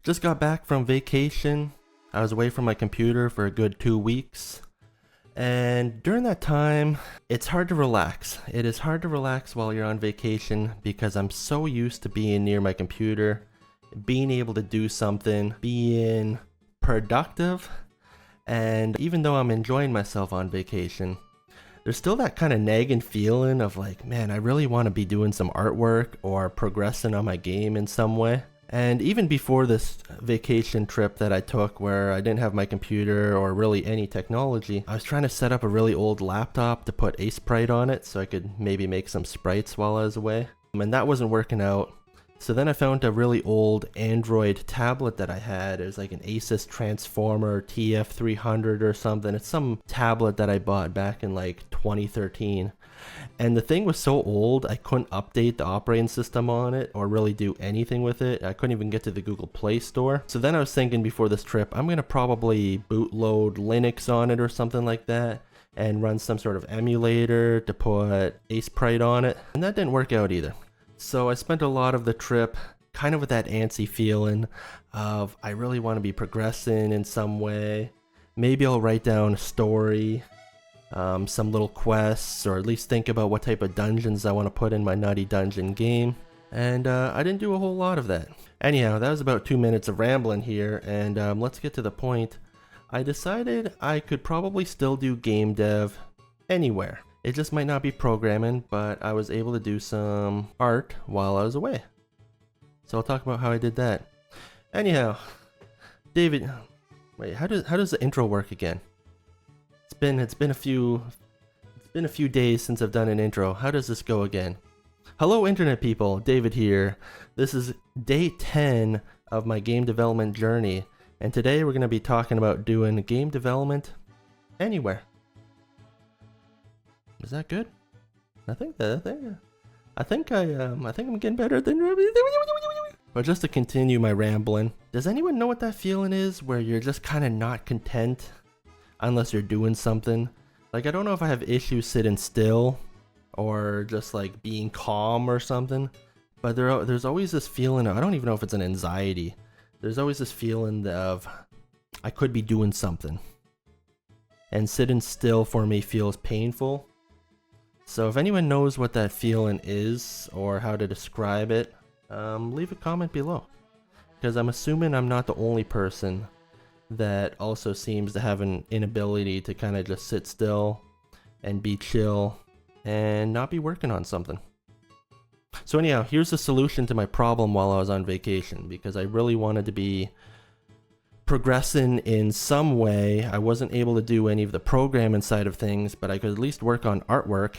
Just got back from vacation. I was away from my computer for a good 2 weeks. And during that time, it's hard to relax. It is hard to relax while you're on vacation because I'm so used to being near my computer, being able to do something, being productive. And even though I'm enjoying myself on vacation, there's still that kind of nagging feeling of like, man, I really want to be doing some artwork or progressing on my game in some way. And even before this vacation trip that I took where I didn't have my computer or really any technology, I was trying to set up a really old laptop to put Aseprite on it so I could maybe make some sprites while I was away. And that wasn't working out. So then I found a really old Android tablet that I had. It was like an Asus Transformer TF300 or something. It's some tablet that I bought back in like 2013. And the thing was so old, I couldn't update the operating system on it or really do anything with it. I couldn't even get to the Google Play Store. So then I was thinking before this trip, I'm going to probably bootload Linux on it or something like that and run some sort of emulator to put Aseprite on it. And that didn't work out either. So I spent a lot of the trip kind of with that antsy feeling of I really want to be progressing in some way. Maybe I'll write down a story, some little quests, or at least think about what type of dungeons I want to put in my Nutty Dungeon game. And I didn't do a whole lot of that. Anyhow, that was about 2 minutes of rambling here, and let's get to the point. I decided I could probably still do game dev anywhere. It just might not be programming, but I was able to do some art while I was away. So I'll talk about how I did that. Anyhow, David, wait, how does the intro work again? It's been a few days since I've done an intro. How does this go again? Hello internet people, David here. This is day 10 of my game development journey, and today we're going to be talking about doing game development anywhere. Is that good? I think I'm getting better than. But just to continue my rambling, does anyone know what that feeling is where you're just kind of not content unless you're doing something? Like, I don't know if I have issues sitting still or just like being calm or something, but there's always this feeling of, I don't even know if it's an anxiety. There's always this feeling of I could be doing something, and sitting still for me feels painful. So if anyone knows what that feeling is or how to describe it, leave a comment below, because I'm assuming I'm not the only person that also seems to have an inability to kind of just sit still and be chill and not be working on something. So anyhow, here's the solution to my problem while I was on vacation, because I really wanted to be progressing in some way. I wasn't able to do any of the programming side of things, but I could at least work on artwork.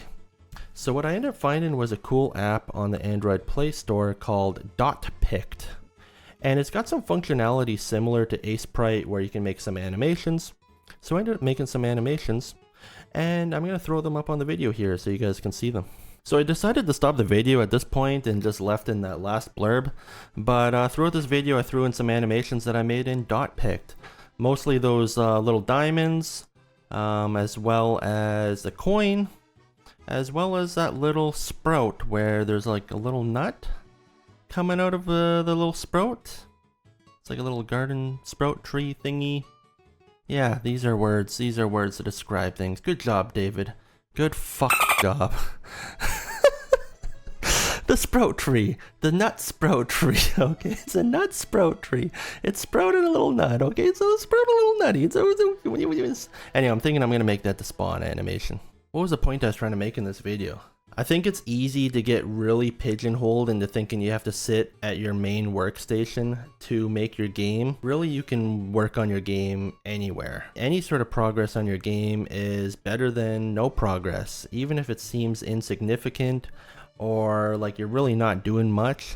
So what I ended up finding was a cool app on the Android Play Store called Dotpict. And it's got some functionality similar to Aseprite where you can make some animations. So I ended up making some animations, and I'm going to throw them up on the video here so you guys can see them. So I decided to stop the video at this point and just left in that last blurb. But throughout this video I threw in some animations that I made in Dotpict. Mostly those little diamonds, as well as the coin, as well as that little sprout where there's like a little nut coming out of the little sprout. It's like a little garden sprout tree thingy. Yeah, these are words to describe things. Good job, David. Good job. The sprout tree. The nut sprout tree. Okay, it's a nut sprout tree. It sprouted a little nut. Okay, so it sprouted a little nutty. Anyway, I'm thinking I'm going to make that the spawn animation. What was the point I was trying to make in this video? I think it's easy to get really pigeonholed into thinking you have to sit at your main workstation to make your game. Really, you can work on your game anywhere. Any sort of progress on your game is better than no progress, even if it seems insignificant or like you're really not doing much.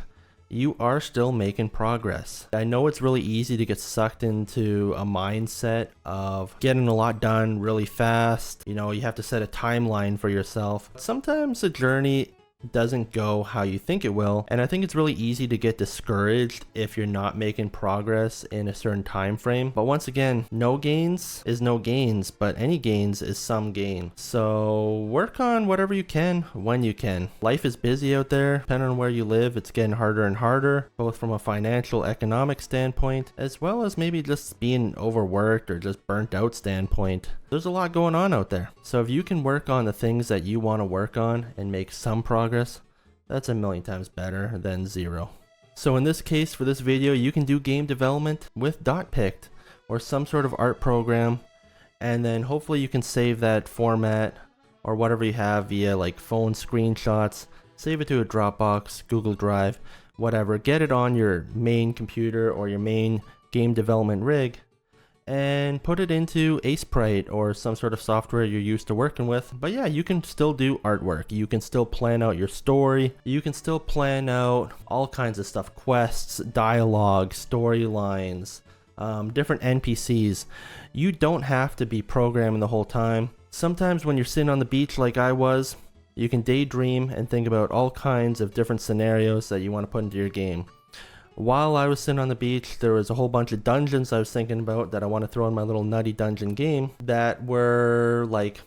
You are still making progress. I know it's really easy to get sucked into a mindset of getting a lot done really fast. You know, you have to set a timeline for yourself. Sometimes the journey doesn't go how you think it will. And I think it's really easy to get discouraged if you're not making progress in a certain time frame. But once again, no gains is no gains, but any gains is some gain. So work on whatever you can when you can. Life is busy out there. Depending on where you live, it's getting harder and harder, both from a financial, economic standpoint, as well as maybe just being overworked or just burnt out standpoint. There's a lot going on out there. So if you can work on the things that you want to work on and make some progress, that's a million times better than zero. So in this case, for this video, you can do game development with .pict or some sort of art program, and then hopefully you can save that format or whatever you have via like phone screenshots, save it to a Dropbox, Google Drive, whatever, get it on your main computer or your main game development rig, and put it into Aseprite or some sort of software you're used to working with. But yeah, you can still do artwork. You can still plan out your story. You can still plan out all kinds of stuff, quests, dialogue, storylines, different NPCs. You don't have to be programming the whole time. Sometimes when you're sitting on the beach like I was, you can daydream and think about all kinds of different scenarios that you want to put into your game. While I was sitting on the beach, there was a whole bunch of dungeons I was thinking about that I want to throw in my little nutty dungeon game that were like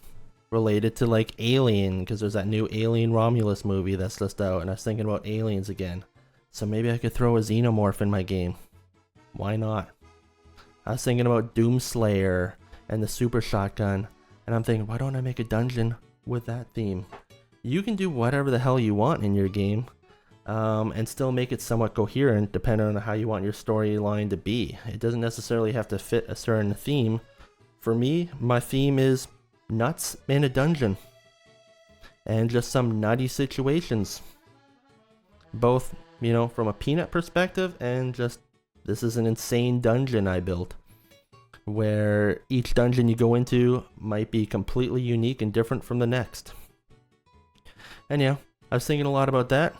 related to like Alien, because there's that new Alien Romulus movie that's just out, and I was thinking about aliens again. So maybe I could throw a xenomorph in my game. Why not? I was thinking about Doomslayer and the super shotgun, and I'm thinking, why don't I make a dungeon with that theme? You can do whatever the hell you want in your game. And still make it somewhat coherent depending on how you want your storyline to be. It doesn't necessarily have to fit a certain theme. For me, my theme is nuts in a dungeon. And just some nutty situations. Both, you know, from a peanut perspective and just, this is an insane dungeon I built. Where each dungeon you go into might be completely unique and different from the next. And yeah, I was thinking a lot about that.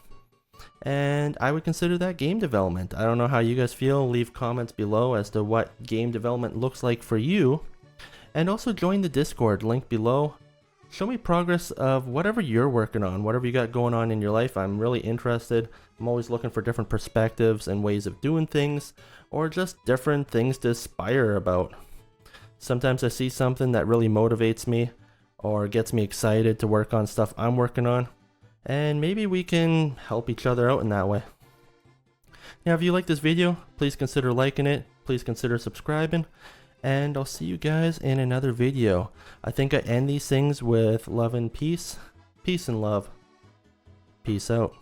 And I would consider that game development. I don't know how you guys feel. Leave comments below as to what game development looks like for you. And also join the Discord, link below. Show me progress of whatever you're working on, whatever you got going on in your life. I'm really interested. I'm always looking for different perspectives and ways of doing things, or just different things to aspire about. Sometimes I see something that really motivates me or gets me excited to work on stuff I'm working on. And maybe we can help each other out in that way. Now, if you like this video, please consider liking it. Please consider subscribing. And I'll see you guys in another video. I think I end these things with love and peace. Peace and love. Peace out.